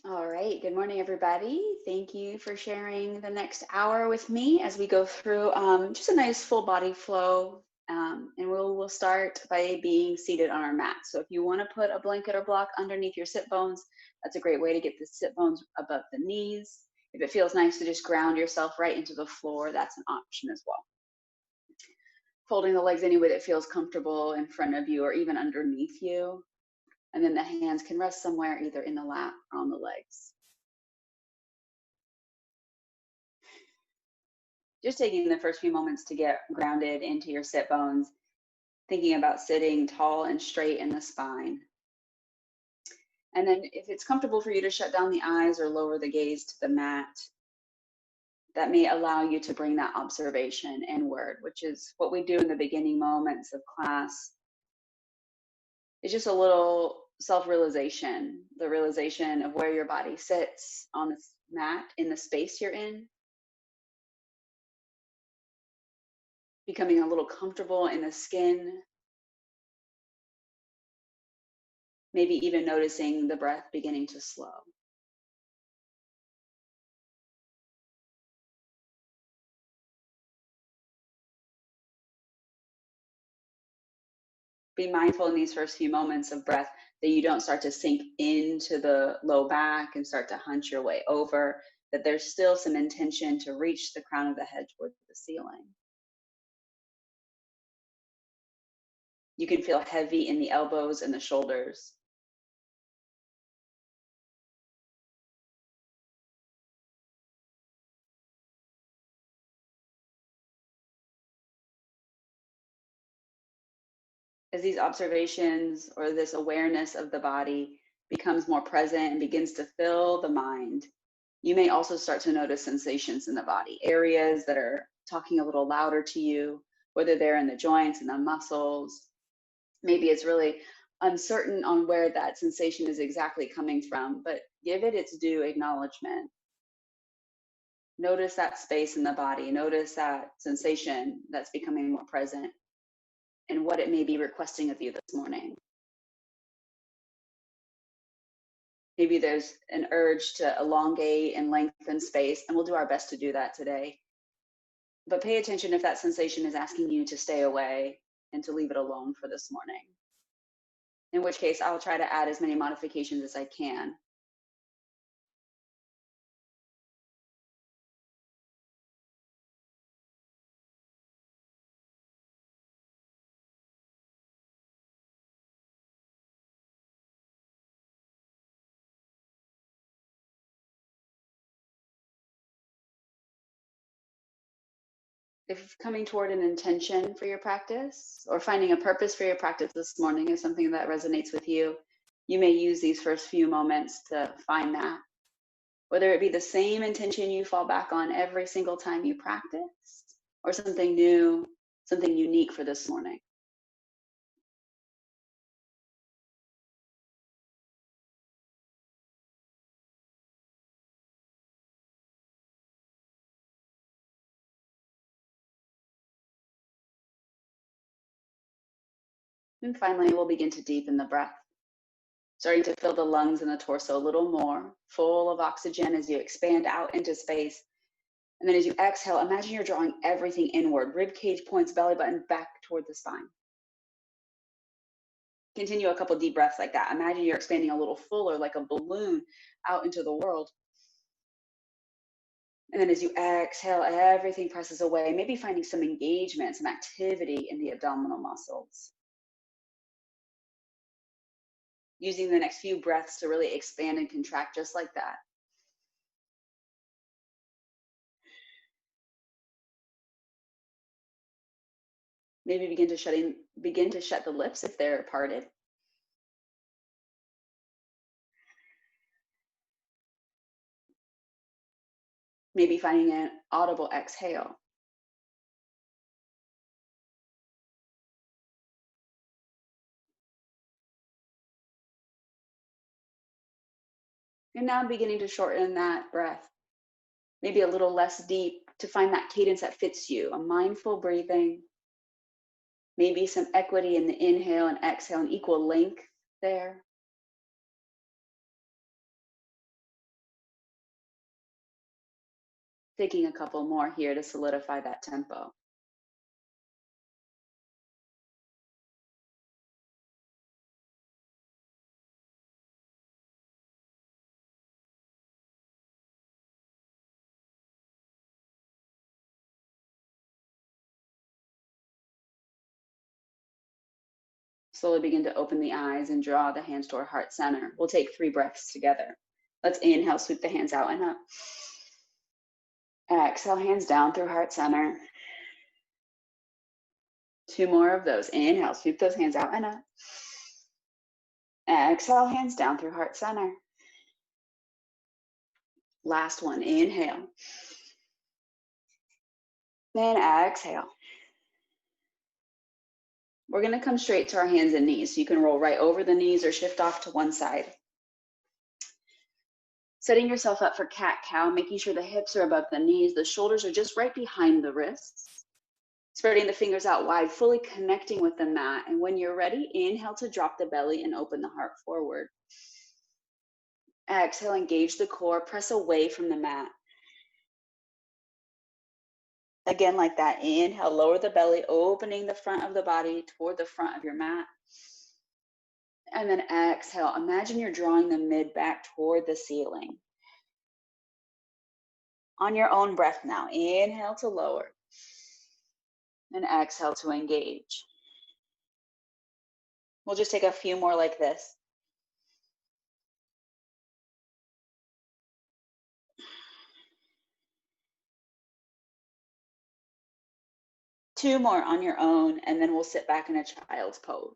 All right. Good morning, everybody. Thank you for sharing the next hour with me as we go through just a nice full body flow. And we'll start by being seated on our mat. So if you want to put a blanket or block underneath your sit bones, that's a great way to get the sit bones above the knees. If it feels nice to just ground yourself right into the floor, that's an option as well. Folding the legs any way that feels comfortable in front of you or even underneath you. And then the hands can rest somewhere either in the lap or on the legs. Just taking the first few moments to get grounded into your sit bones, thinking about sitting tall and straight in the spine. And then if it's comfortable for you to shut down the eyes or lower the gaze to the mat, that may allow you to bring that observation inward, which is what we do in the beginning moments of class. It's just a little self-realization, the realization of where your body sits on this mat in the space you're in, becoming a little comfortable in the skin, maybe even noticing the breath beginning to slow. Be mindful in these first few moments of breath that you don't start to sink into the low back and start to hunch your way over, that there's still some intention to reach the crown of the head towards the ceiling. You can feel heavy in the elbows and the shoulders. As these observations or this awareness of the body becomes more present and begins to fill the mind, you may also start to notice sensations in the body, areas that are talking a little louder to you, whether they're in the joints and the muscles. Maybe it's really uncertain on where that sensation is exactly coming from, but give it its due acknowledgement. Notice that space in the body, notice that sensation that's becoming more present and what it may be requesting of you this morning. Maybe there's an urge to elongate and lengthen space, and we'll do our best to do that today. But pay attention if that sensation is asking you to stay away and to leave it alone for this morning. In which case, I'll try to add as many modifications as I can. If coming toward an intention for your practice or finding a purpose for your practice this morning is something that resonates with you, you may use these first few moments to find that. Whether it be the same intention you fall back on every single time you practice, or something new, something unique for this morning. And finally, we'll begin to deepen the breath, starting to fill the lungs and the torso a little more, full of oxygen as you expand out into space. And then as you exhale, imagine you're drawing everything inward, rib cage points, belly button back toward the spine. Continue a couple deep breaths like that. Imagine you're expanding a little fuller, like a balloon, out into the world. And then as you exhale, everything presses away, maybe finding some engagement, some activity in the abdominal muscles. Using the next few breaths to really expand and contract just like that. Maybe begin to shut the lips if they're parted. Maybe finding an audible exhale. And now beginning to shorten that breath. Maybe a little less deep to find that cadence that fits you, a mindful breathing. Maybe some equity in the inhale and exhale, an equal length there. Taking a couple more here to solidify that tempo. Slowly begin to open the eyes and draw the hands toward heart center. We'll take 3 breaths together. Let's inhale, sweep the hands out and up. Exhale, hands down through heart center. 2 more of those. Inhale, sweep those hands out and up. Exhale, hands down through heart center. Last one, inhale. Then exhale. We're going to come straight to our hands and knees. So you can roll right over the knees or shift off to one side. Setting yourself up for cat-cow, making sure the hips are above the knees, the shoulders are just right behind the wrists. Spreading the fingers out wide, fully connecting with the mat. And when you're ready, inhale to drop the belly and open the heart forward. Exhale, engage the core, press away from the mat. Again, like that, inhale, lower the belly, opening the front of the body toward the front of your mat. And then exhale, imagine you're drawing the mid back toward the ceiling. On your own breath now, inhale to lower. And exhale to engage. We'll just take a few more like this. Two more on your own, and then we'll sit back in a child's pose.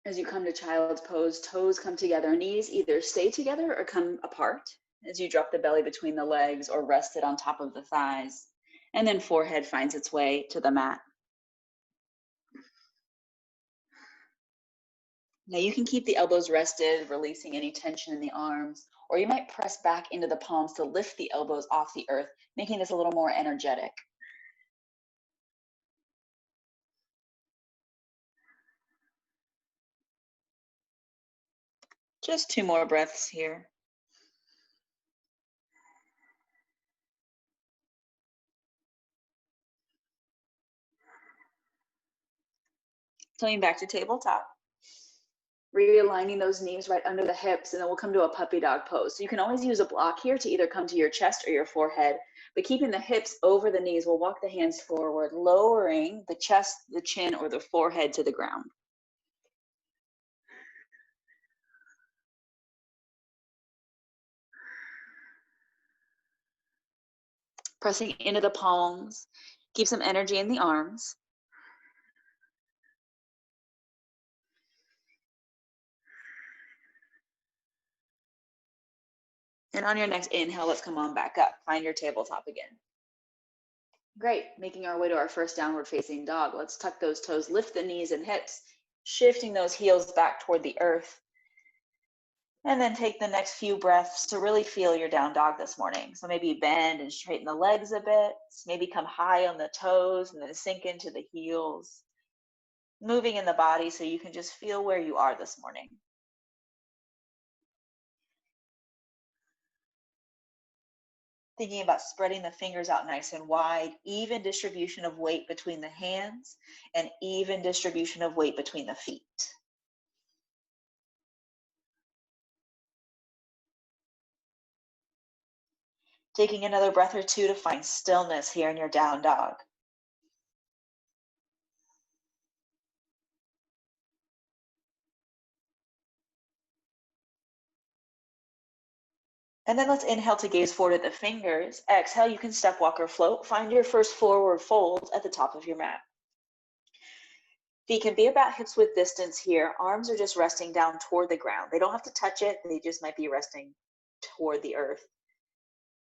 As you come to child's pose, toes come together, knees either stay together or come apart as you drop the belly between the legs or rest it on top of the thighs. And then forehead finds its way to the mat. Now you can keep the elbows rested, releasing any tension in the arms, or you might press back into the palms to lift the elbows off the earth, making this a little more energetic. Just 2 more breaths here. Coming back to tabletop. Realigning those knees right under the hips, and then we'll come to a puppy dog pose. So you can always use a block here to either come to your chest or your forehead, but keeping the hips over the knees, we'll walk the hands forward, lowering the chest, the chin, or the forehead to the ground. Pressing into the palms, keep some energy in the arms. And on your next inhale, let's come on back up. Find your tabletop again. Great, making our way to our first downward facing dog. Let's tuck those toes, lift the knees and hips, shifting those heels back toward the earth. And then take the next few breaths to really feel your down dog this morning. So maybe bend and straighten the legs a bit, maybe come high on the toes and then sink into the heels. Moving in the body so you can just feel where you are this morning. Thinking about spreading the fingers out nice and wide, even distribution of weight between the hands and even distribution of weight between the feet. Taking another breath or two to find stillness here in your down dog. And then let's inhale to gaze forward at the fingers. Exhale, you can step, walk, or float. Find your first forward fold at the top of your mat. Feet can be about hips width distance here. Arms are just resting down toward the ground. They don't have to touch it. They just might be resting toward the earth.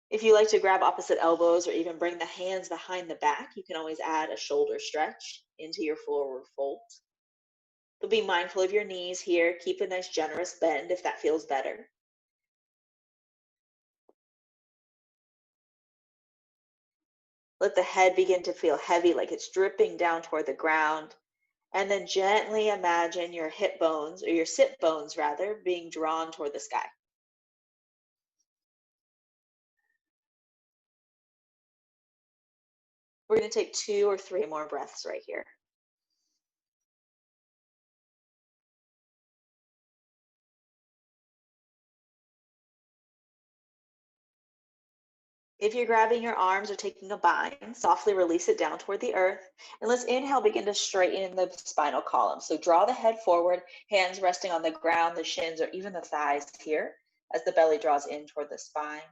If you like to grab opposite elbows or even bring the hands behind the back, you can always add a shoulder stretch into your forward fold. But be mindful of your knees here. Keep a nice generous bend if that feels better. Let the head begin to feel heavy, like it's dripping down toward the ground. And then gently imagine your hip bones, or your sit bones rather, being drawn toward the sky. We're going to take 2 or 3 more breaths right here. If you're grabbing your arms or taking a bind, softly release it down toward the earth. And let's inhale, begin to straighten the spinal column. So draw the head forward, hands resting on the ground, the shins, or even the thighs here as the belly draws in toward the spine.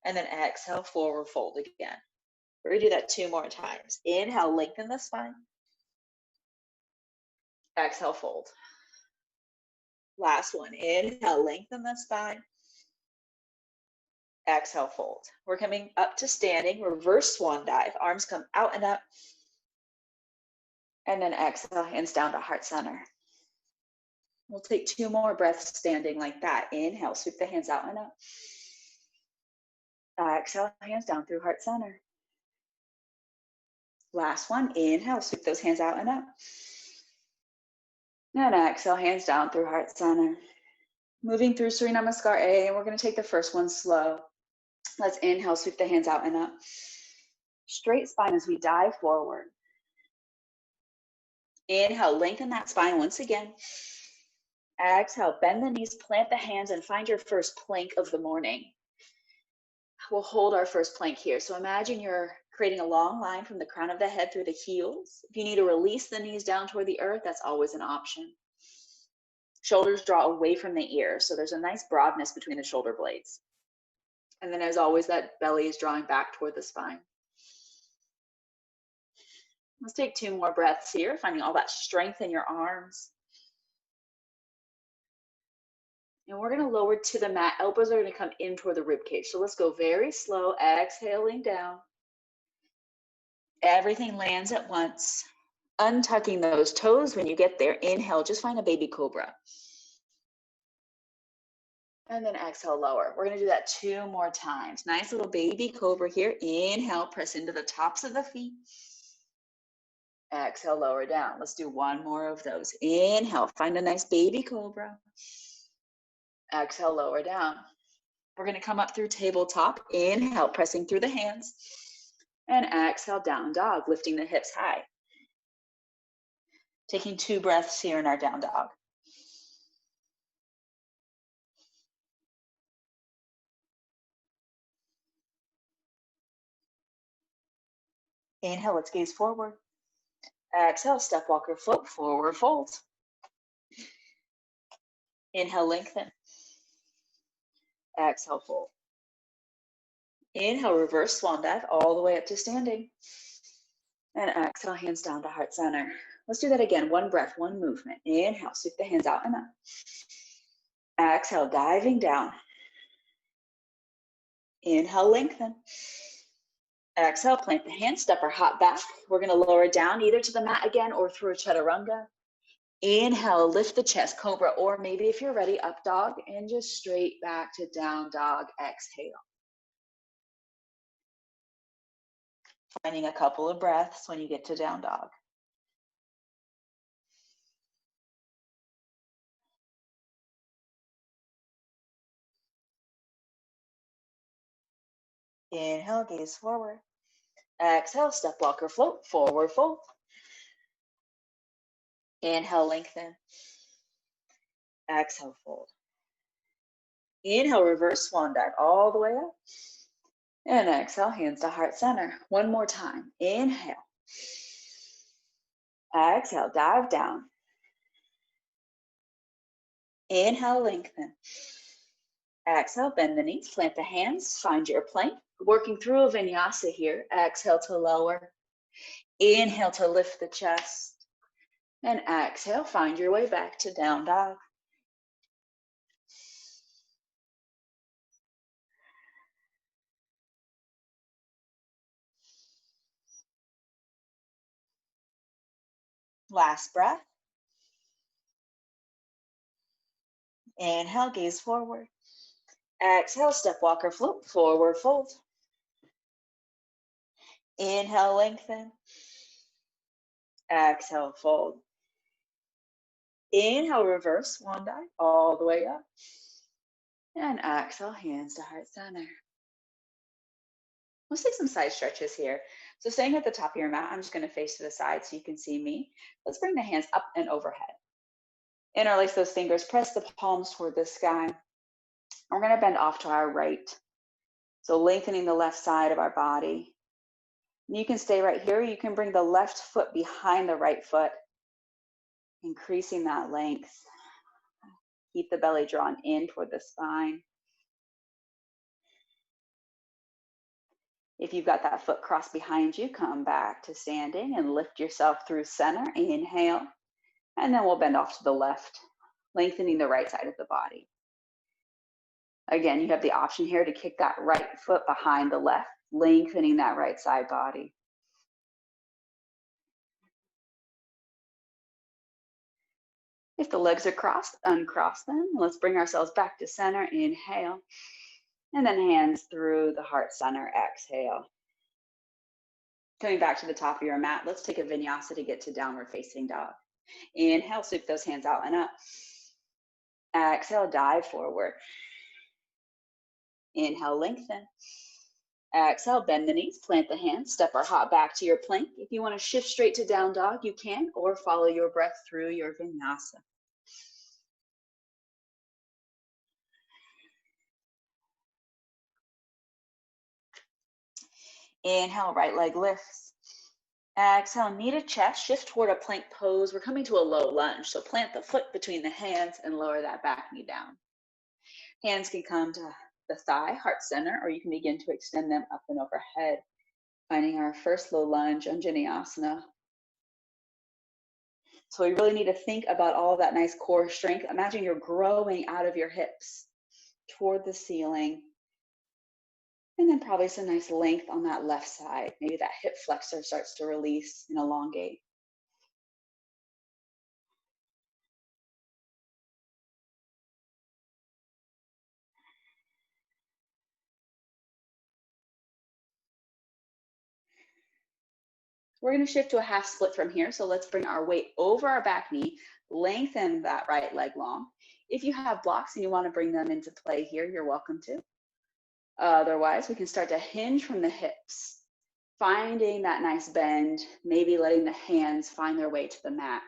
And then exhale, forward fold again. We're going to do that 2 more times. Inhale, lengthen the spine. Exhale, fold. Last one. Inhale, lengthen the spine. Exhale, fold. We're coming up to standing, reverse swan dive. Arms come out and up. And then exhale, hands down to heart center. We'll take 2 more breaths standing like that. Inhale, sweep the hands out and up. Exhale, hands down through heart center. Last one. Inhale, sweep those hands out and up. And exhale, hands down through heart center. Moving through Surya Namaskar A, and we're going to take the first one slow. Let's inhale, sweep the hands out and up. Straight spine as we dive forward. Inhale, lengthen that spine once again. Exhale, bend the knees, plant the hands, and find your first plank of the morning. We'll hold our first plank here. So imagine you're creating a long line from the crown of the head through the heels. If you need to release the knees down toward the earth, that's always an option. Shoulders draw away from the ears, so there's a nice broadness between the shoulder blades. And then as always, that belly is drawing back toward the spine. Let's take 2 more breaths here, finding all that strength in your arms. And we're going to lower to the mat. Elbows are going to come in toward the rib cage. So let's go very slow, exhaling down. Everything lands at once. Untucking those toes when you get there. Inhale, just find a baby cobra. And then exhale, lower. We're going to do that 2 more times. Nice little baby cobra here. Inhale, press into the tops of the feet. Exhale, lower down. Let's do 1 more of those. Inhale, find a nice baby cobra. Exhale, lower down. We're going to come up through tabletop. Inhale, pressing through the hands. And exhale, down dog, lifting the hips high. Taking 2 breaths here in our down dog. Inhale, let's gaze forward. Exhale, step, walker, float, forward fold. Inhale, lengthen. Exhale, fold. Inhale, reverse swan dive all the way up to standing. And exhale, hands down to heart center. Let's do that again. 1 breath, 1 movement. Inhale, sweep the hands out and up. Exhale, diving down. Inhale, lengthen. Exhale, plant the hands, step or hop back. We're going to lower down either to the mat again or through a chaturanga. Inhale, lift the chest, cobra, or maybe if you're ready, up dog, and just straight back to down dog, exhale. Finding a couple of breaths when you get to down dog. Inhale, gaze forward. Exhale, step, walker, float, forward fold. Inhale, lengthen. Exhale, fold. Inhale, reverse swan dive all the way up. And exhale, hands to heart center. 1 more time. Inhale. Exhale, dive down. Inhale, lengthen. Exhale, bend the knees, plant the hands, find your plank. Working through a vinyasa here. Exhale to lower. Inhale to lift the chest. And exhale, find your way back to down dog. Last breath. Inhale, gaze forward. Exhale, step, walker, float, forward fold. Inhale, lengthen. Exhale, fold. Inhale, reverse swan dive all the way up. And exhale, hands to heart center. Let's take some side stretches here. So staying at the top of your mat, I'm just going to face to the side so you can see me. Let's bring the hands up and overhead. Interlace those fingers, press the palms toward the sky. We're going to bend off to our right. So lengthening the left side of our body. And you can stay right here. You can bring the left foot behind the right foot, increasing that length. Keep the belly drawn in toward the spine. If you've got that foot crossed behind you, come back to standing and lift yourself through center. Inhale, and then we'll bend off to the left, lengthening the right side of the body. Again, you have the option here to kick that right foot behind the left, lengthening that right side body. If the legs are crossed, uncross them. Let's bring ourselves back to center. Inhale, and then hands through the heart center. Exhale. Coming back to the top of your mat, let's take a vinyasa to get to downward facing dog. Inhale, sweep those hands out and up. Exhale, dive forward. Inhale, lengthen. Exhale, bend the knees, plant the hands, step or hop back to your plank. If you want to shift straight to down dog, you can, or follow your breath through your vinyasa. Inhale, right leg lifts. Exhale, knee to chest, shift toward a plank pose. We're coming to a low lunge, so plant the foot between the hands and lower that back knee down. Hands can come to the thigh, heart center, or you can begin to extend them up and overhead, finding our first low lunge, Anjaneyasana. So we really need to think about all of that nice core strength. Imagine you're growing out of your hips toward the ceiling. And then probably some nice length on that left side. Maybe that hip flexor starts to release and elongate. We're going to shift to a half split from here. So let's bring our weight over our back knee, lengthen that right leg long. If you have blocks and you want to bring them into play here, you're welcome to. Otherwise, we can start to hinge from the hips, finding that nice bend, maybe letting the hands find their way to the mat.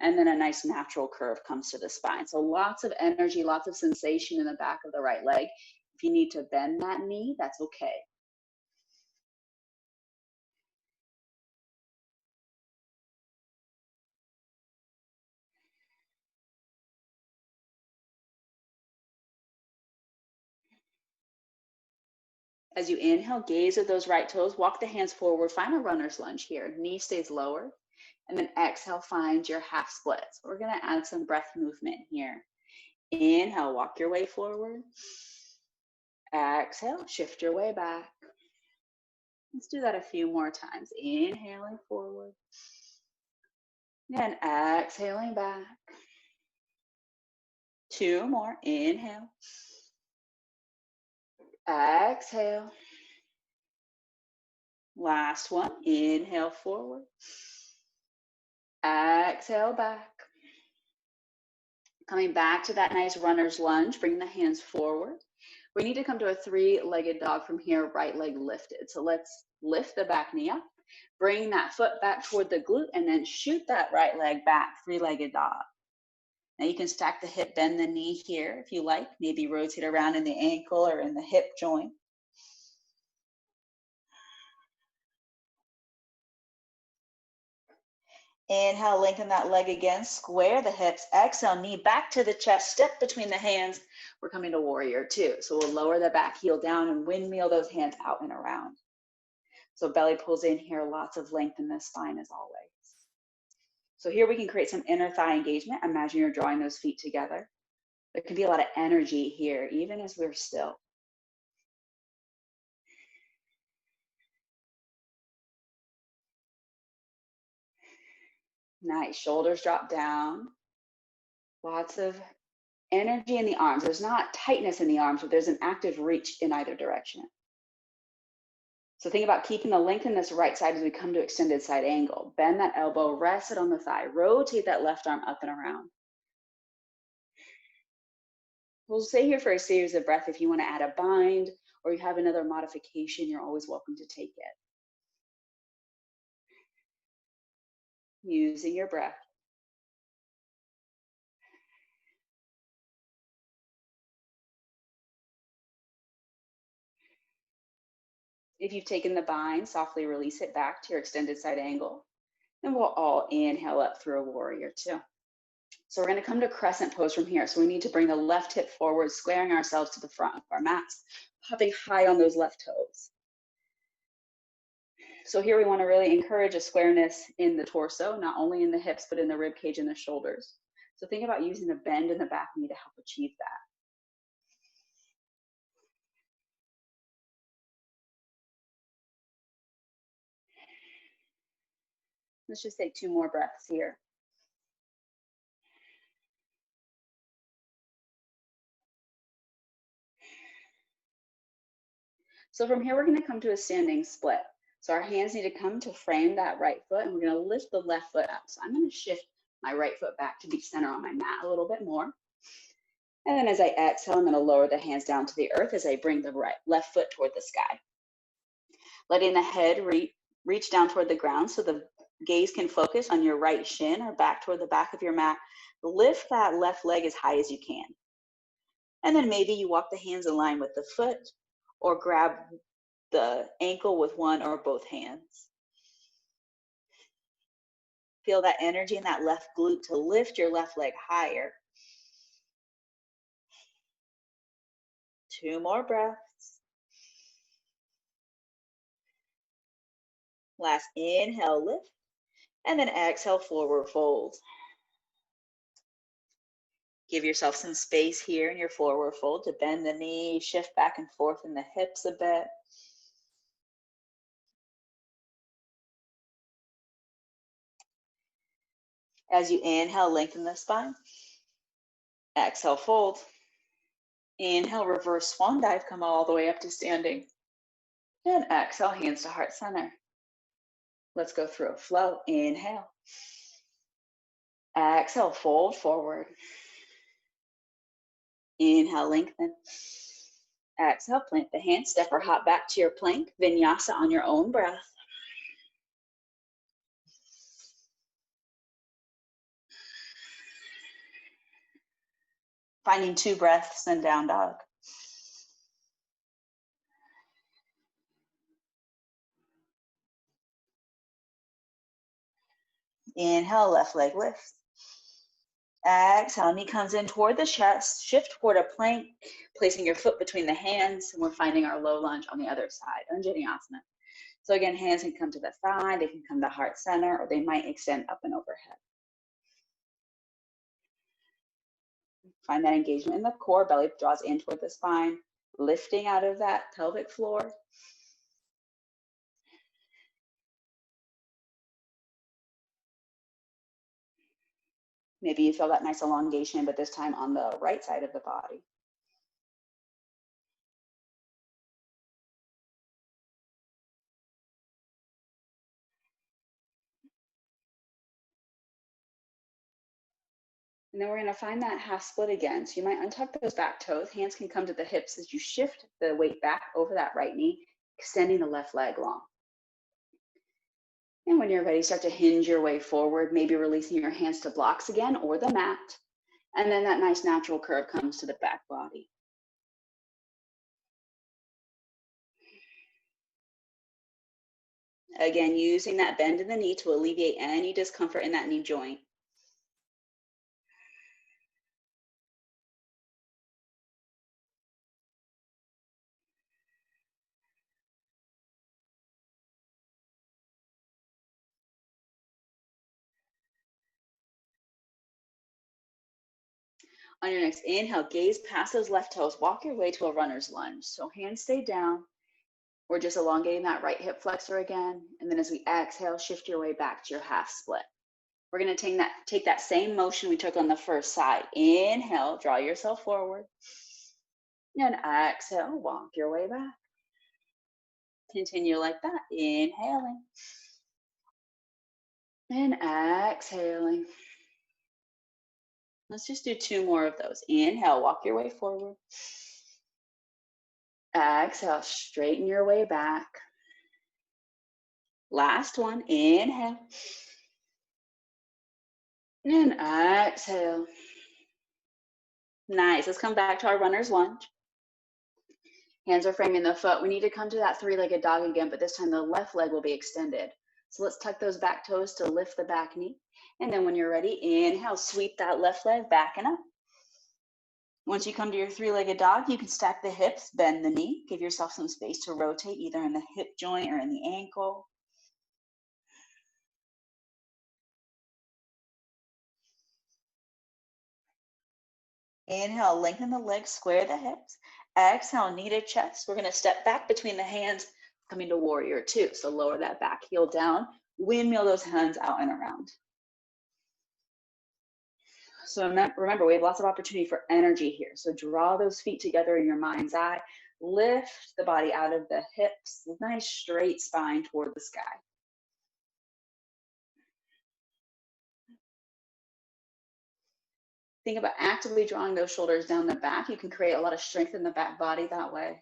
And then a nice natural curve comes to the spine. So lots of energy, lots of sensation in the back of the right leg. If you need to bend that knee, that's okay. As you inhale, gaze at those right toes, walk the hands forward, find a runner's lunge here. Knee stays lower, and then exhale, find your half split. So we're gonna add some breath movement here. Inhale, walk your way forward. Exhale, shift your way back. Let's do that a few more times. Inhaling forward, and exhaling back. 2 more, inhale. Exhale. Last one, inhale forward. Exhale back. Coming back to that nice runner's lunge, bring the hands forward. We need to come to a 3-legged dog from here, right leg lifted. So let's lift the back knee up, bring that foot back toward the glute, and then shoot that right leg back, 3-legged dog. Now you can stack the hip, bend the knee here if you like, maybe rotate around in the ankle or in the hip joint. Inhale, lengthen that leg again, square the hips. Exhale, knee back to the chest, step between the hands. We're coming to warrior 2. So we'll lower the back heel down and windmill those hands out and around. So belly pulls in here, lots of length in the spine as always. So here we can create some inner thigh engagement. Imagine you're drawing those feet together. There can be a lot of energy here, even as we're still. Nice, shoulders drop down. Lots of energy in the arms. There's not tightness in the arms, but there's an active reach in either direction. So think about keeping the length in this right side as we come to extended side angle. Bend that elbow, rest it on the thigh. Rotate that left arm up and around. We'll stay here for a series of breath. If you want to add a bind or you have another modification, you're always welcome to take it. Using your breath. If you've taken the bind, softly release it back to your extended side angle. And we'll all inhale up through a warrior two. So we're going to come to crescent pose from here. So we need to bring the left hip forward, squaring ourselves to the front of our mats, popping high on those left toes. So here we want to really encourage a squareness in the torso, not only in the hips, but in the rib cage and the shoulders. So think about using the bend in the back knee to help achieve that. Let's just take 2 more breaths here. So from here, we're going to come to a standing split. So our hands need to come to frame that right foot, and we're going to lift the left foot up. So I'm going to shift my right foot back to be center on my mat a little bit more. And then as I exhale, I'm going to lower the hands down to the earth as I bring the left foot toward the sky. Letting the head reach down toward the ground so the gaze can focus on your right shin or back toward the back of your mat. Lift that left leg as high as you can. And then maybe you walk the hands in line with the foot or grab the ankle with one or both hands. Feel that energy in that left glute to lift your left leg higher. 2 more breaths. Last inhale, lift, and then exhale, forward fold. Give yourself some space here in your forward fold to bend the knee, shift back and forth in the hips a bit. As you inhale, lengthen the spine. Exhale, fold. Inhale, reverse swan dive, come all the way up to standing. And exhale, hands to heart center. Let's go through a flow. Inhale. Exhale, fold forward. Inhale, lengthen. Exhale, plant the hands, step or hop back to your plank, vinyasa on your own breath. Finding 2 breaths, then down dog. Inhale, left leg lifts. Exhale, knee comes in toward the chest, shift toward a plank, placing your foot between the hands, and we're finding our low lunge on the other side, Anjaneyasana. So again, hands can come to the thigh, they can come to heart center, or they might extend up and overhead. Find that engagement in the core, belly draws in toward the spine, lifting out of that pelvic floor. Maybe you feel that nice elongation, but this time on the right side of the body. And then we're going to find that half split again. So you might untuck those back toes. Hands can come to the hips as you shift the weight back over that right knee, extending the left leg long. And when you're ready, start to hinge your way forward, maybe releasing your hands to blocks again or the mat. And then that nice natural curve comes to the back body. Again, using that bend in the knee to alleviate any discomfort in that knee joint. On your next inhale, gaze past those left toes, walk your way to a runner's lunge. So hands stay down. We're just elongating that right hip flexor again. And then as we exhale, shift your way back to your half split. We're going to take that same motion we took on the first side. Inhale, draw yourself forward. And exhale, walk your way back. Continue like that, inhaling. And exhaling. Let's just do 2 more of those. Inhale, walk your way forward. Exhale, straighten your way back. Last one, inhale. And exhale. Nice, let's come back to our runner's lunge. Hands are framing the foot. We need to come to that 3-legged dog again, but this time the left leg will be extended. So let's tuck those back toes to lift the back knee. And then when you're ready, inhale, sweep that left leg back and up. Once you come to your 3-legged dog, you can stack the hips, bend the knee, give yourself some space to rotate either in the hip joint or in the ankle. Inhale, lengthen the legs, square the hips. Exhale, knee to chest. We're going to step back between the hands, coming to warrior 2. So lower that back heel down, windmill those hands out and around. So remember, we have lots of opportunity for energy here. So draw those feet together in your mind's eye. Lift the body out of the hips. Nice straight spine toward the sky. Think about actively drawing those shoulders down the back. You can create a lot of strength in the back body that way.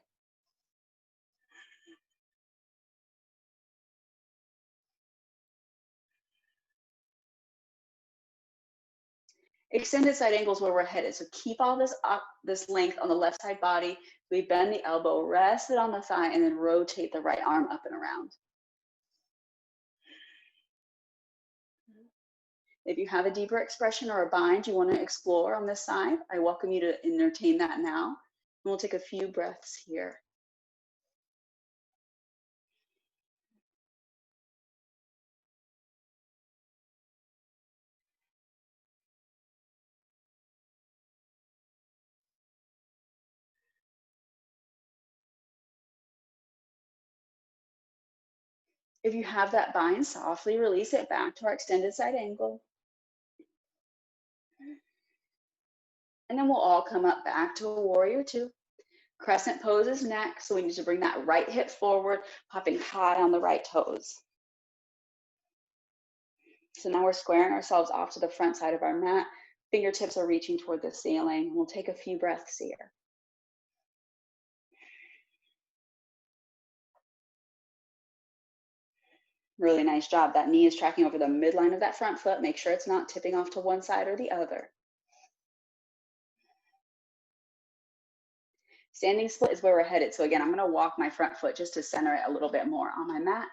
Extended side angles where we're headed. So keep all this up, this length on the left side body. We bend the elbow, rest it on the thigh, and then rotate the right arm up and around. If you have a deeper expression or a bind you want to explore on this side, I welcome you to entertain that now. And we'll take a few breaths here. If you have that bind, softly release it back to our extended side angle. And then we'll all come up back to a warrior 2. Crescent pose is next, so we need to bring that right hip forward, popping high on the right toes. So now we're squaring ourselves off to the front side of our mat. Fingertips are reaching toward the ceiling. We'll take a few breaths here. Really nice job. That knee is tracking over the midline of that front foot. Make sure it's not tipping off to one side or the other. Standing split is where we're headed. So again, I'm going to walk my front foot just to center it a little bit more on my mat.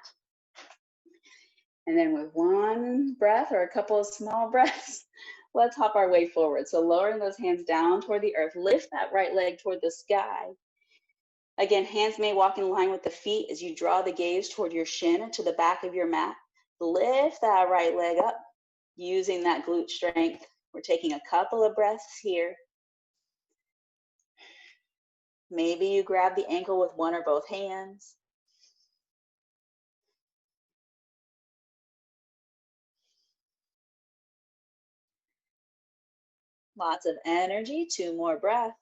And then with one breath or a couple of small breaths, let's hop our way forward. So lowering those hands down toward the earth, lift that right leg toward the sky. Again, hands may walk in line with the feet as you draw the gaze toward your shin to the back of your mat. Lift that right leg up using that glute strength. We're taking a couple of breaths here. Maybe you grab the ankle with one or both hands. Lots of energy, 2 more breaths.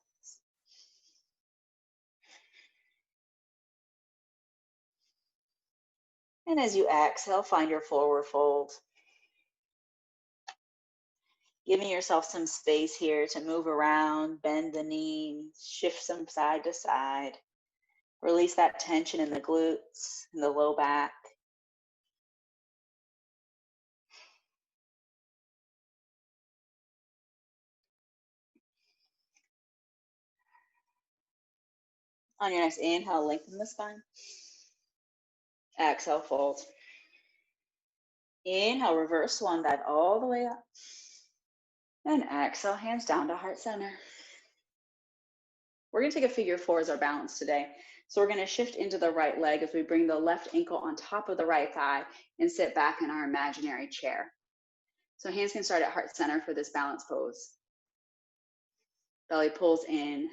And as you exhale, find your forward fold. Giving yourself some space here to move around, bend the knees, shift some side to side. Release that tension in the glutes and the low back. On your next inhale, lengthen the spine. Exhale, fold. Inhale, reverse swan dive all the way up. And exhale, hands down to heart center. We're going to take a figure 4 as our balance today. So we're going to shift into the right leg as we bring the left ankle on top of the right thigh and sit back in our imaginary chair. So hands can start at heart center for this balance pose. Belly pulls in.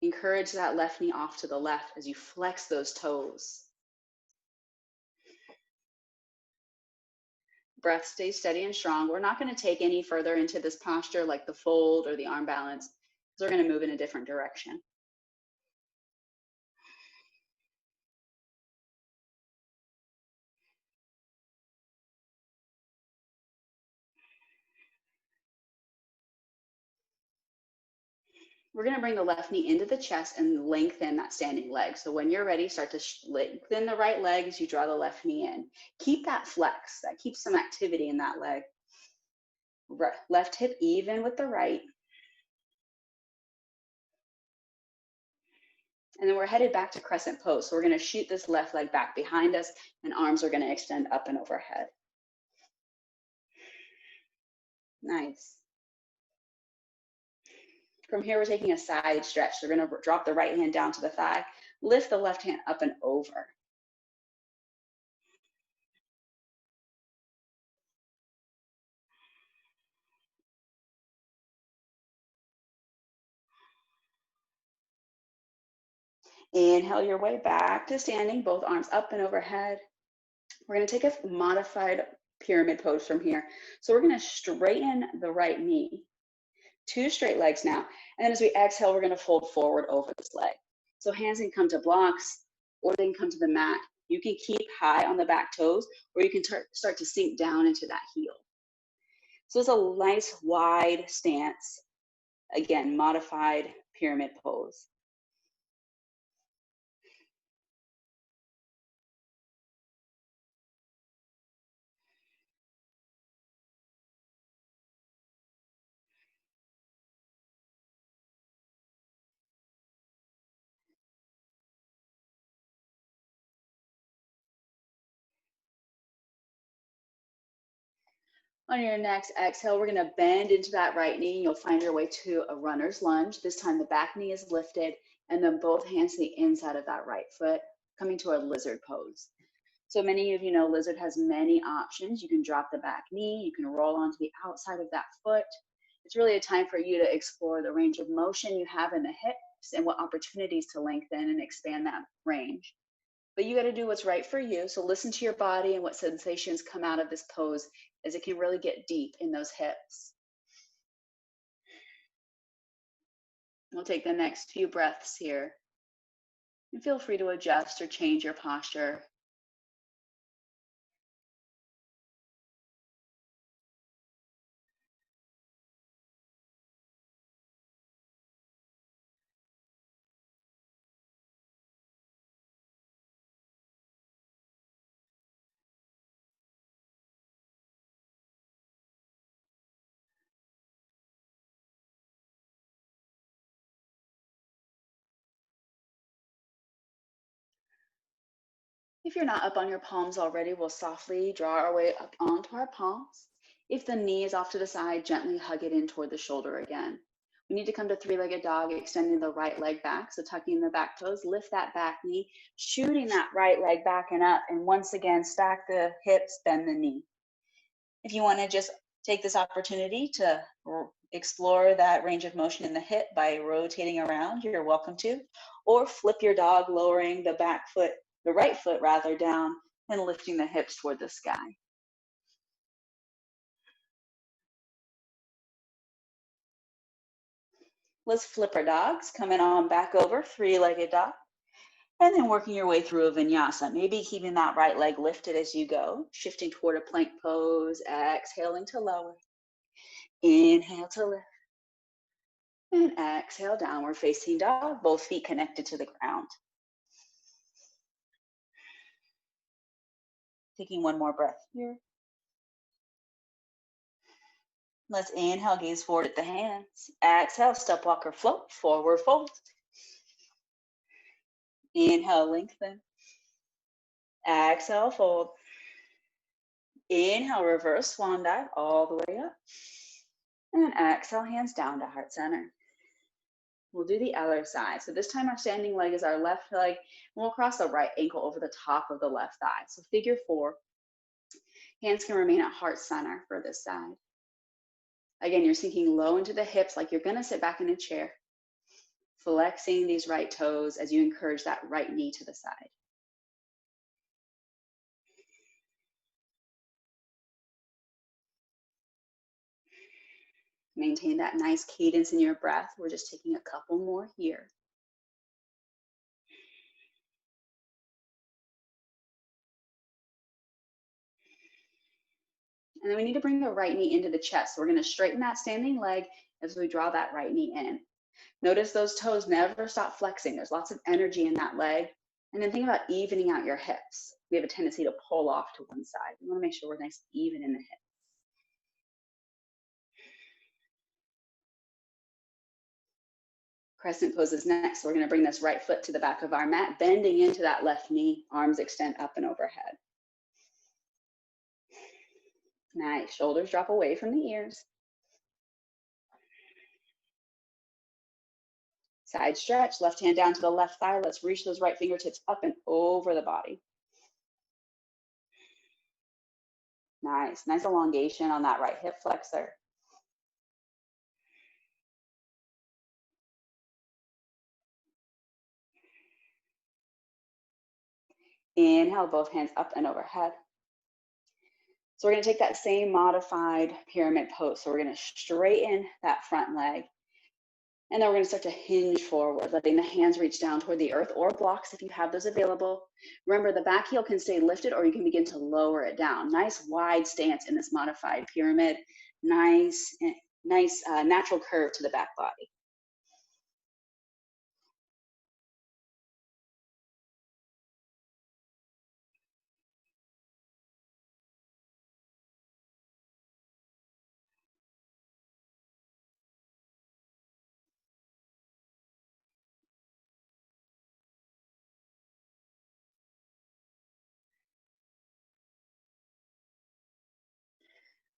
Encourage that left knee off to the left as you flex those toes. Breath stays steady and strong. We're not going to take any further into this posture like the fold or the arm balance, because we're going to move in a different direction. We're going to bring the left knee into the chest and lengthen that standing leg. So when you're ready, start to lengthen the right leg as you draw the left knee in. Keep that flex. That keeps some activity in that leg. Left hip even with the right. And then we're headed back to crescent pose. So we're going to shoot this left leg back behind us, and arms are going to extend up and overhead. Nice. From here, we're taking a side stretch. So we're going to drop the right hand down to the thigh, lift the left hand up and over. Inhale your way back to standing, both arms up and overhead. We're going to take a modified pyramid pose from here. So we're going to straighten the right knee, 2 straight legs now. And then as we exhale, we're going to fold forward over this leg. So hands can come to blocks or they can come to the mat. You can keep high on the back toes, or you can start to sink down into that heel. So it's a nice wide stance. Again, modified pyramid pose. On your next exhale, we're going to bend into that right knee. You'll find your way to a runner's lunge. This time the back knee is lifted, and then both hands to the inside of that right foot, coming to a lizard pose. So many of you know lizard has many options. You can drop the back knee, you can roll onto the outside of that foot. It's really a time for you to explore the range of motion you have in the hips and what opportunities to lengthen and expand that range. But you got to do what's right for you. So listen to your body and what sensations come out of this pose, as it can really get deep in those hips. We'll take the next few breaths here. And feel free to adjust or change your posture. If you're not up on your palms already, we'll softly draw our way up onto our palms. If the knee is off to the side, gently hug it in toward the shoulder again. We need to come to 3-legged dog, extending the right leg back. So tucking the back toes, lift that back knee, shooting that right leg back and up. And once again, stack the hips, bend the knee. If you want to just take this opportunity to explore that range of motion in the hip by rotating around, you're welcome to. Or flip your dog, lowering the back foot, the right foot rather, down and lifting the hips toward the sky. Let's flip our dogs, coming on back over, 3-legged dog. And then working your way through a vinyasa, maybe keeping that right leg lifted as you go, shifting toward a plank pose, exhaling to lower. Inhale to lift. And exhale, downward facing dog, both feet connected to the ground. Taking one more breath here. Let's inhale, gaze forward at the hands. Exhale, step, walk, or float, forward fold. Inhale, lengthen. Exhale, fold. Inhale, reverse swan dive all the way up. And exhale, hands down to heart center. We'll do the other side. So this time our standing leg is our left leg, and we'll cross the right ankle over the top of the left thigh. So figure 4. Hands can remain at heart center for this side. Again, you're sinking low into the hips like you're gonna sit back in a chair, flexing these right toes as you encourage that right knee to the side. Maintain that nice cadence in your breath. We're just taking a couple more here. And then we need to bring the right knee into the chest. So we're going to straighten that standing leg as we draw that right knee in. Notice those toes never stop flexing. There's lots of energy in that leg. And then think about evening out your hips. We have a tendency to pull off to one side. We want to make sure we're nice and even in the hips. Crescent pose is next. So we're going to bring this right foot to the back of our mat, bending into that left knee, arms extend up and overhead. Nice, shoulders drop away from the ears. Side stretch, left hand down to the left thigh. Let's reach those right fingertips up and over the body. Nice, nice elongation on that right hip flexor. Inhale, both hands up and overhead. So we're going to take that same modified pyramid pose. So we're going to straighten that front leg. And then we're going to start to hinge forward, letting the hands reach down toward the earth or blocks if you have those available. Remember, the back heel can stay lifted or you can begin to lower it down. Nice wide stance in this modified pyramid. Nice natural curve to the back body.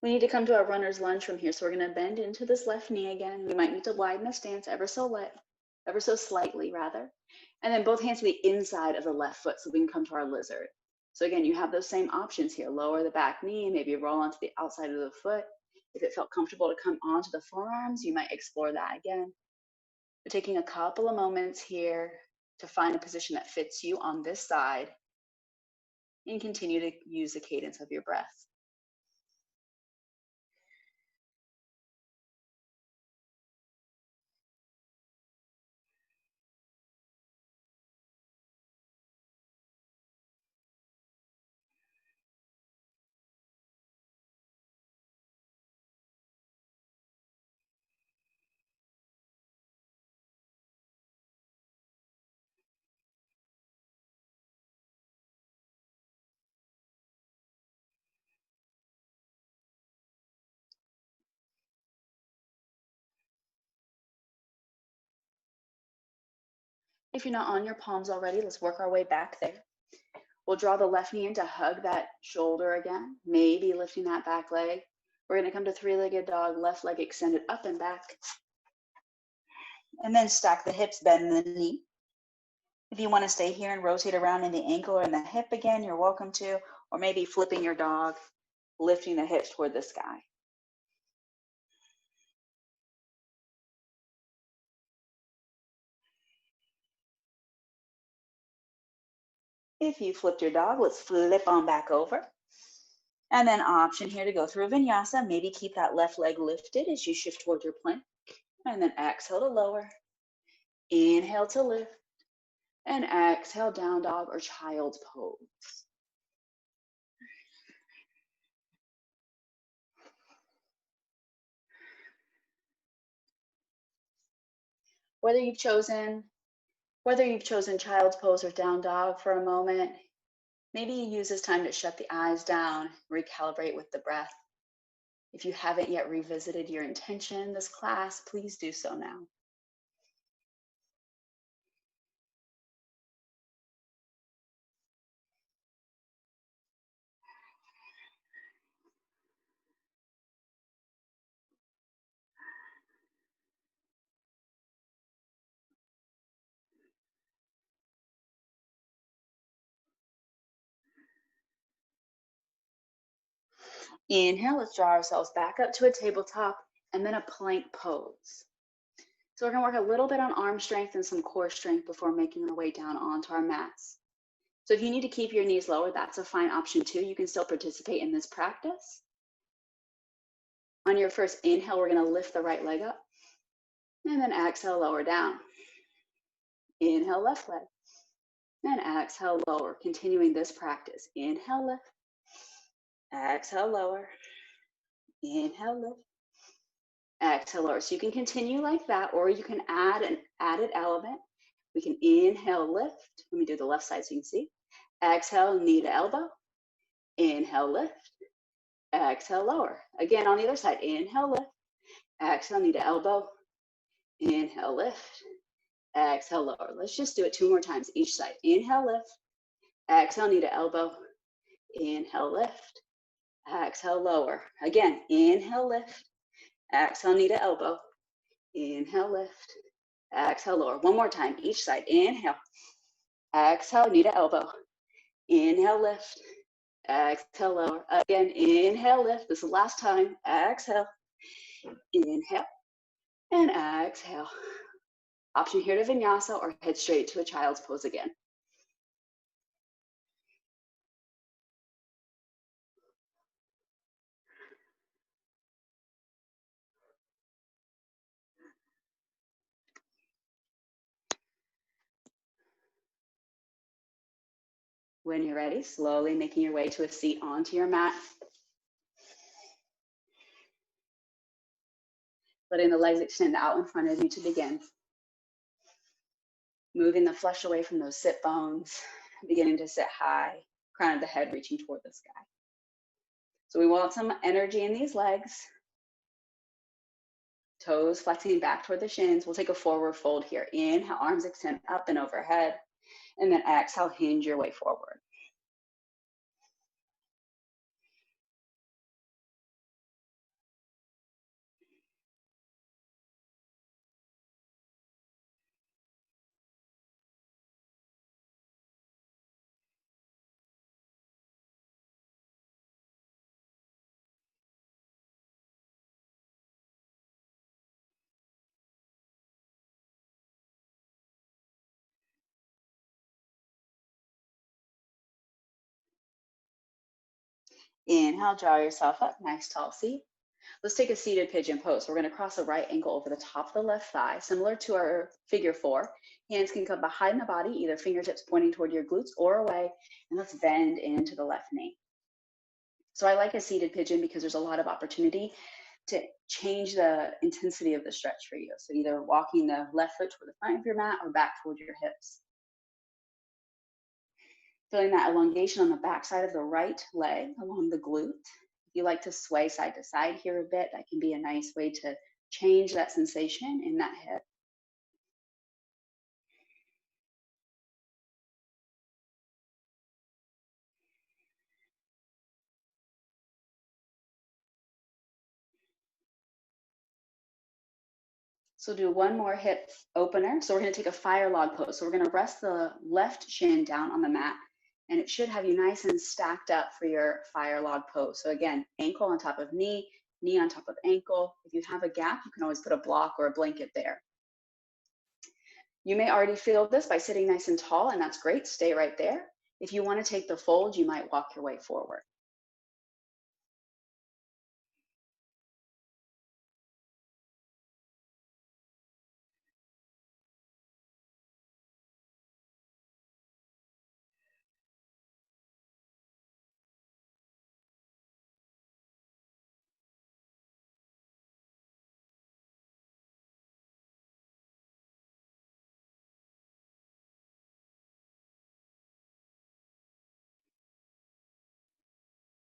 We need to come to our runner's lunge from here. So we're going to bend into this left knee again. We might need to widen the stance ever so slightly rather. And then both hands to the inside of the left foot so we can come to our lizard. So again, you have those same options here. Lower the back knee, maybe roll onto the outside of the foot. If it felt comfortable to come onto the forearms, you might explore that again. We're taking a couple of moments here to find a position that fits you on this side and continue to use the cadence of your breath. If you're not on your palms already, let's work our way back there. We'll draw the left knee in to hug that shoulder again, maybe lifting that back leg. We're going to come to three-legged dog, left leg extended up and back. And then stack the hips, bend the knee. If you want to stay here and rotate around in the ankle or in the hip again, you're welcome to, or maybe flipping your dog, lifting the hips toward the sky. If you flipped your dog, let's flip on back over. And then option here to go through vinyasa. Maybe keep that left leg lifted as you shift toward your plank. And then exhale to lower. Inhale to lift. And exhale, down dog or child's pose. Whether you've chosen child's pose or down dog for a moment, maybe you use this time to shut the eyes down, recalibrate with the breath. If you haven't yet revisited your intention this class, please do so now. Inhale, let's draw ourselves back up to a tabletop and then a plank pose. So we're gonna work a little bit on arm strength and some core strength before making our way down onto our mats. So if you need to keep your knees lower, that's a fine option too. You can still participate in this practice. On your first inhale, we're gonna lift the right leg up and then exhale, lower down. Inhale, left leg, and exhale, lower. Continuing this practice. Inhale, lift, exhale, lower, inhale, lift, exhale, lower. So you can continue like that, or you can add an added element. We can inhale, lift. Let me do the left side so you can see. Exhale, knee to elbow. Inhale, lift. Exhale, lower. Again, on the other side, inhale, lift. Exhale, knee to elbow. Inhale, lift. Exhale, lower. Let's just do it 2 more times each side. Inhale, lift. Exhale, knee to elbow. Inhale, lift. Exhale, lower. Again, inhale, lift. Exhale, knee to elbow. Inhale, lift. Exhale, lower. One more time, each side. Inhale. Exhale, knee to elbow. Inhale, lift. Exhale, lower. Again, inhale, lift. This is the last time. Exhale. Inhale. And exhale. Option here to vinyasa or head straight to a child's pose again. When you're ready, slowly making your way to a seat onto your mat. Letting the legs extend out in front of you to begin. Moving the flesh away from those sit bones, beginning to sit high, crown of the head reaching toward the sky. So we want some energy in these legs. Toes flexing back toward the shins. We'll take a forward fold here. Inhale, arms extend up and overhead. And then exhale, hinge your way forward. Inhale, draw yourself up, nice tall seat. Let's take a seated pigeon pose. We're gonna cross the right ankle over the top of the left thigh, similar to our figure 4. Hands can come behind the body, either fingertips pointing toward your glutes or away, and let's bend into the left knee. So I like a seated pigeon because there's a lot of opportunity to change the intensity of the stretch for you. So either walking the left foot toward the front of your mat or back toward your hips. Feeling that elongation on the back side of the right leg along the glute. If you like to sway side to side here a bit, that can be a nice way to change that sensation in that hip. So do one more hip opener. So we're going to take a fire log pose. So we're going to rest the left shin down on the mat, and it should have you nice and stacked up for your fire log pose. So again, ankle on top of knee, knee on top of ankle. If you have a gap, you can always put a block or a blanket there. You may already feel this by sitting nice and tall, and that's great. Stay right there. If you want to take the fold, you might walk your way forward.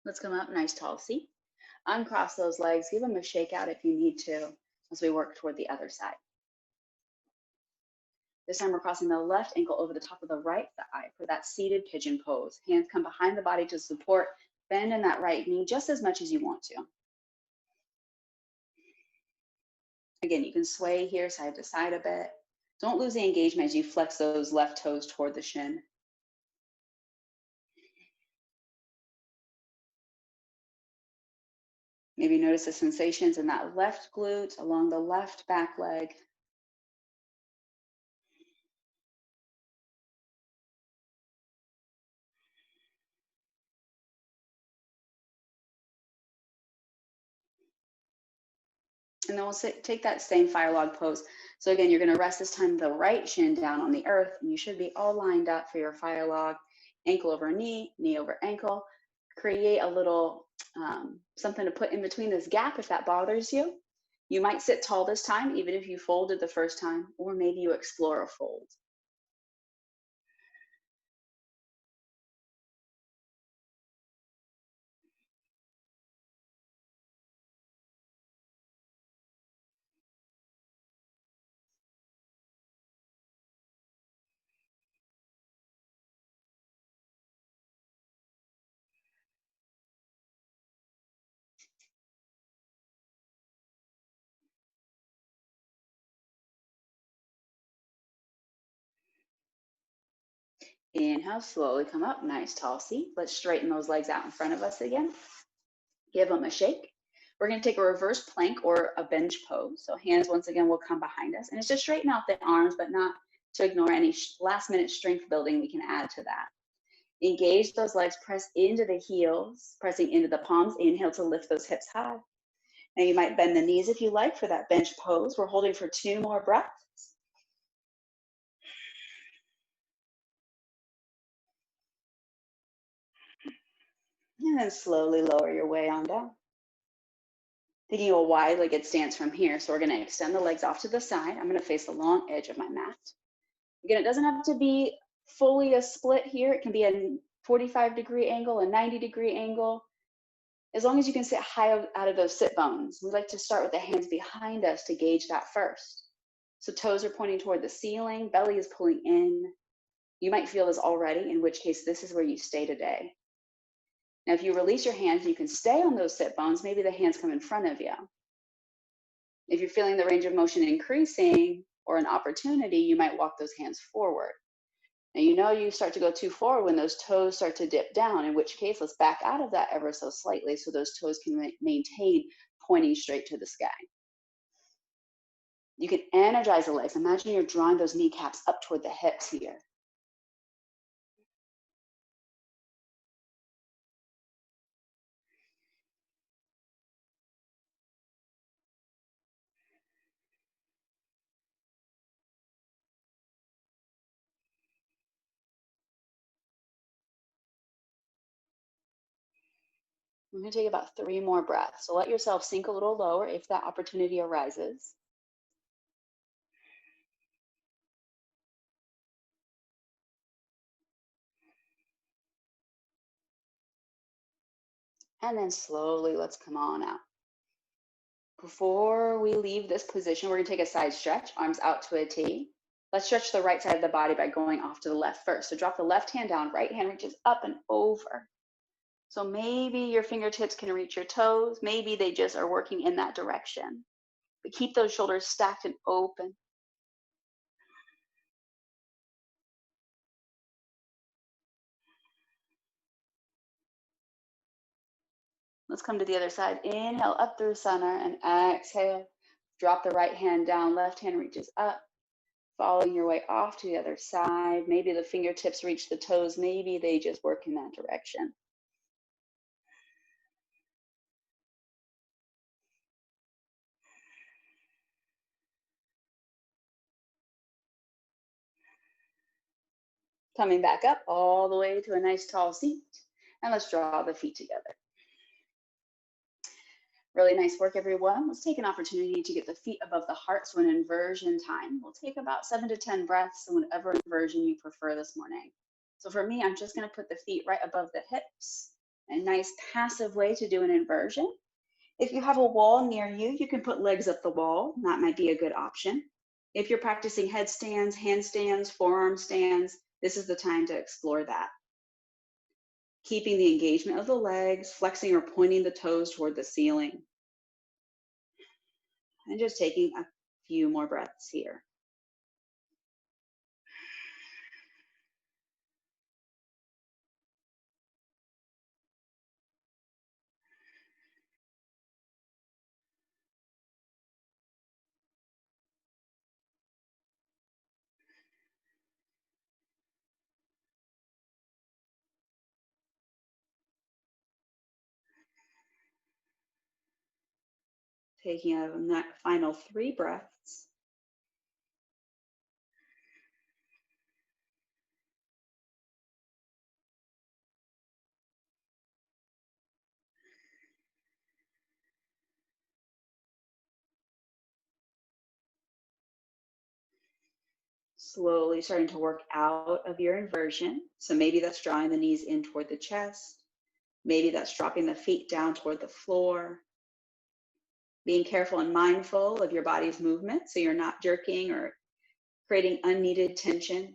Let's come up, nice tall seat. Uncross those legs, give them a shake out if you need to as we work toward the other side. This time we're crossing the left ankle over the top of the right thigh for that seated pigeon pose. Hands come behind the body to support, bend in that right knee just as much as you want to. Again, you can sway here side to side a bit. Don't lose the engagement as you flex those left toes toward the shin. Maybe notice the sensations in that left glute along the left back leg. And then we'll take that same fire log pose. So again, you're going to rest this time the right shin down on the earth. And you should be all lined up for your fire log. Ankle over knee, knee over ankle. Create a little something to put in between this gap if that bothers you. You might sit tall this time, even if you folded the first time, or maybe you explore a fold. Inhale, slowly come up, nice tall seat. Let's straighten those legs out in front of us again. Give them a shake. We're going to take a reverse plank or a bench pose. So hands once again will come behind us. And it's just straighten out the arms, but not to ignore any last minute strength building we can add to that. Engage those legs, press into the heels, pressing into the palms. Inhale to lift those hips high. Now you might bend the knees if you like for that bench pose. We're holding for 2 more breaths. And then slowly lower your way on down. Taking a wide-legged stance from here. So we're going to extend the legs off to the side. I'm going to face the long edge of my mat. Again, it doesn't have to be fully a split here. It can be a 45-degree angle, a 90-degree angle. As long as you can sit high out of those sit bones. We like to start with the hands behind us to gauge that first. So toes are pointing toward the ceiling, belly is pulling in. You might feel this already, in which case this is where you stay today. Now, if you release your hands, you can stay on those sit bones. Maybe the hands come in front of you. If you're feeling the range of motion increasing or an opportunity, you might walk those hands forward. Now, you know you start to go too forward when those toes start to dip down, in which case, let's back out of that ever so slightly so those toes can maintain pointing straight to the sky. You can energize the legs. Imagine you're drawing those kneecaps up toward the hips here. We're going to take about 3 more breaths. So let yourself sink a little lower if that opportunity arises. And then slowly, let's come on out. Before we leave this position, we're going to take a side stretch, arms out to a T. Let's stretch the right side of the body by going off to the left first. So drop the left hand down, right hand reaches up and over. So maybe your fingertips can reach your toes. Maybe they just are working in that direction. But keep those shoulders stacked and open. Let's come to the other side. Inhale up through center and exhale. Drop the right hand down, left hand reaches up. Following your way off to the other side. Maybe the fingertips reach the toes. Maybe they just work in that direction. Coming back up all the way to a nice tall seat. And let's draw the feet together. Really nice work, everyone. Let's take an opportunity to get the feet above the heart. So an inversion time. We'll take about 7 to 10 breaths in whatever inversion you prefer this morning. So for me, I'm just going to put the feet right above the hips. A nice passive way to do an inversion. If you have a wall near you, you can put legs up the wall. That might be a good option. If you're practicing headstands, handstands, forearm stands, this is the time to explore that. Keeping the engagement of the legs, flexing or pointing the toes toward the ceiling. And just taking a few more breaths here. Taking a final 3 breaths. Slowly starting to work out of your inversion. So maybe that's drawing the knees in toward the chest. Maybe that's dropping the feet down toward the floor. Being careful and mindful of your body's movement so you're not jerking or creating unneeded tension.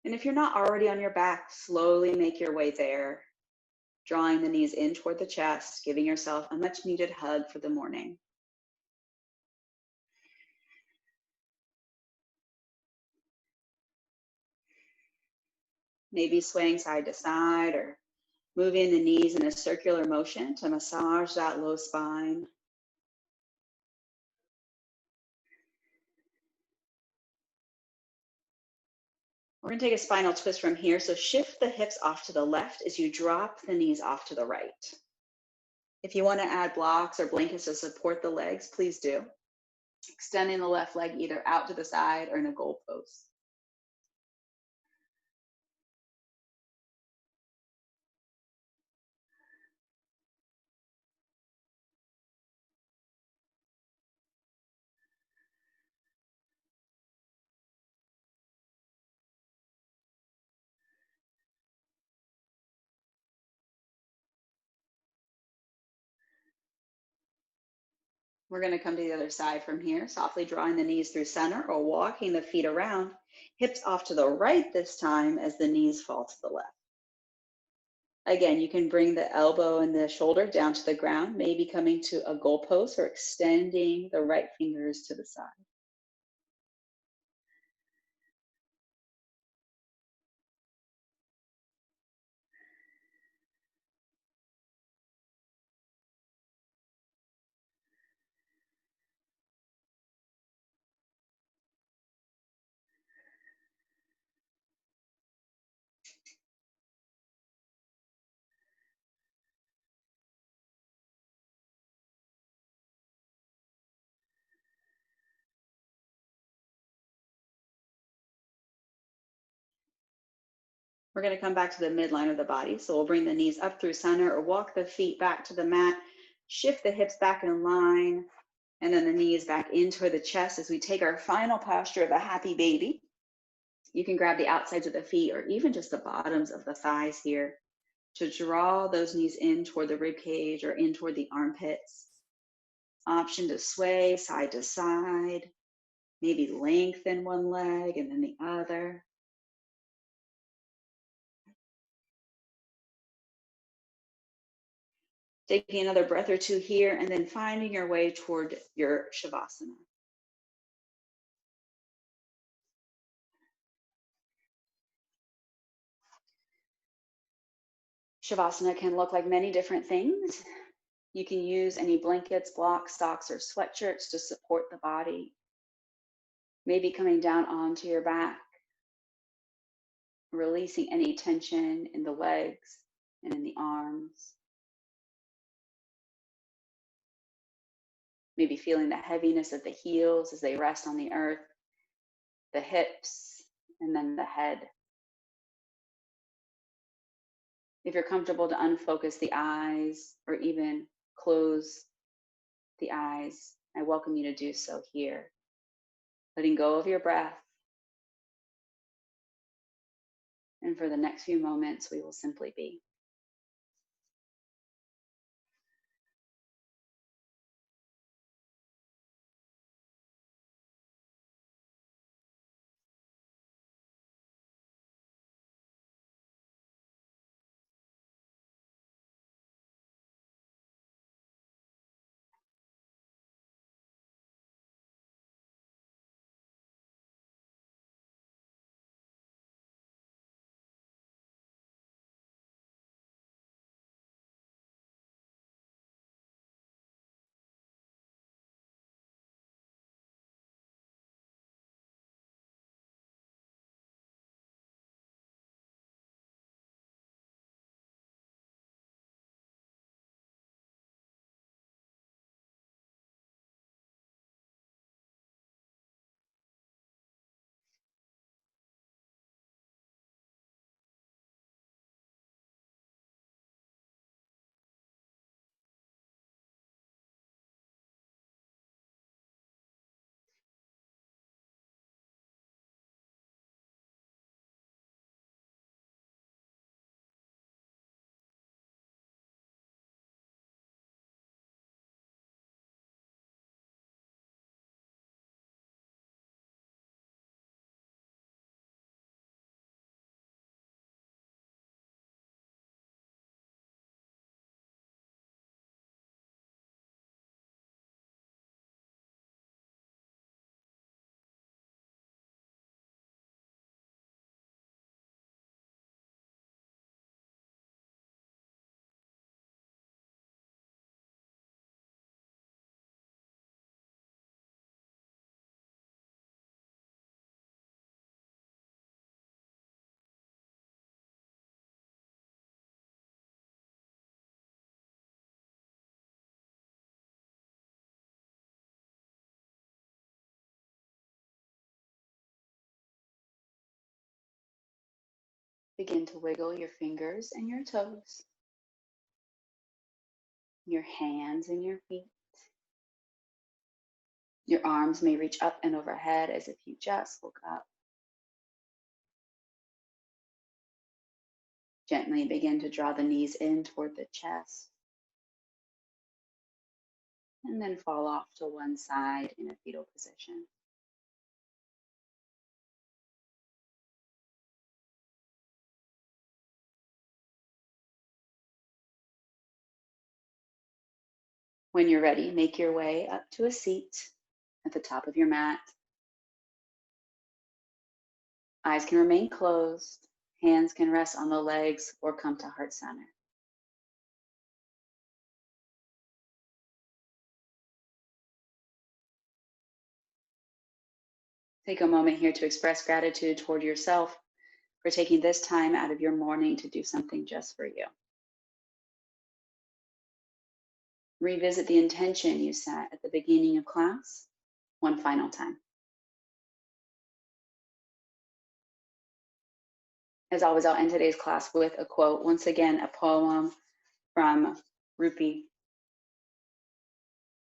And if you're not already on your back, slowly make your way there, drawing the knees in toward the chest, giving yourself a much needed hug for the morning. Maybe swaying side to side or moving the knees in a circular motion to massage that low spine. We're going to take a spinal twist from here. So shift the hips off to the left as you drop the knees off to the right. If you want to add blocks or blankets to support the legs, please do. Extending the left leg either out to the side or in a goalpost. We're going to come to the other side from here, softly drawing the knees through center or walking the feet around, hips off to the right this time as the knees fall to the left. Again, you can bring the elbow and the shoulder down to the ground, maybe coming to a goalpost or extending the right fingers to the side. We're going to come back to the midline of the body. So we'll bring the knees up through center or walk the feet back to the mat, shift the hips back in line, and then the knees back in toward the chest as we take our final posture of a happy baby. You can grab the outsides of the feet or even just the bottoms of the thighs here to draw those knees in toward the rib cage or in toward the armpits. Option to sway side to side, maybe lengthen one leg and then the other. Taking another breath or two here and then finding your way toward your Shavasana. Shavasana can look like many different things. You can use any blankets, blocks, socks, or sweatshirts to support the body. Maybe coming down onto your back, releasing any tension in the legs and in the arms. Maybe feeling the heaviness of the heels as they rest on the earth, the hips, and then the head. If you're comfortable to unfocus the eyes or even close the eyes, I welcome you to do so here. Letting go of your breath. And for the next few moments, we will simply be. Begin to wiggle your fingers and your toes, your hands and your feet. Your arms may reach up and overhead as if you just woke up. Gently begin to draw the knees in toward the chest, and then fall off to one side in a fetal position. When you're ready, make your way up to a seat at the top of your mat. Eyes can remain closed, hands can rest on the legs or come to heart center. Take a moment here to express gratitude toward yourself for taking this time out of your morning to do something just for you. Revisit the intention you set at the beginning of class one final time. As always, I'll end today's class with a quote. Once again, a poem from Rupi.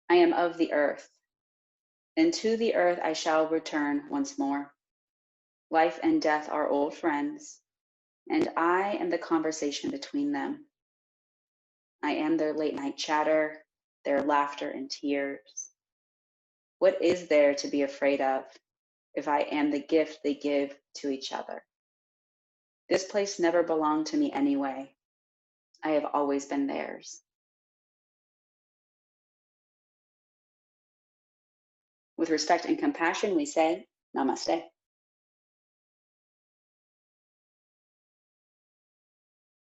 I am of the earth, and to the earth I shall return once more. Life and death are old friends, and I am the conversation between them. I am their late night chatter, their laughter and tears. What is there to be afraid of if I am the gift they give to each other? This place never belonged to me anyway. I have always been theirs. With respect and compassion, we say, Namaste.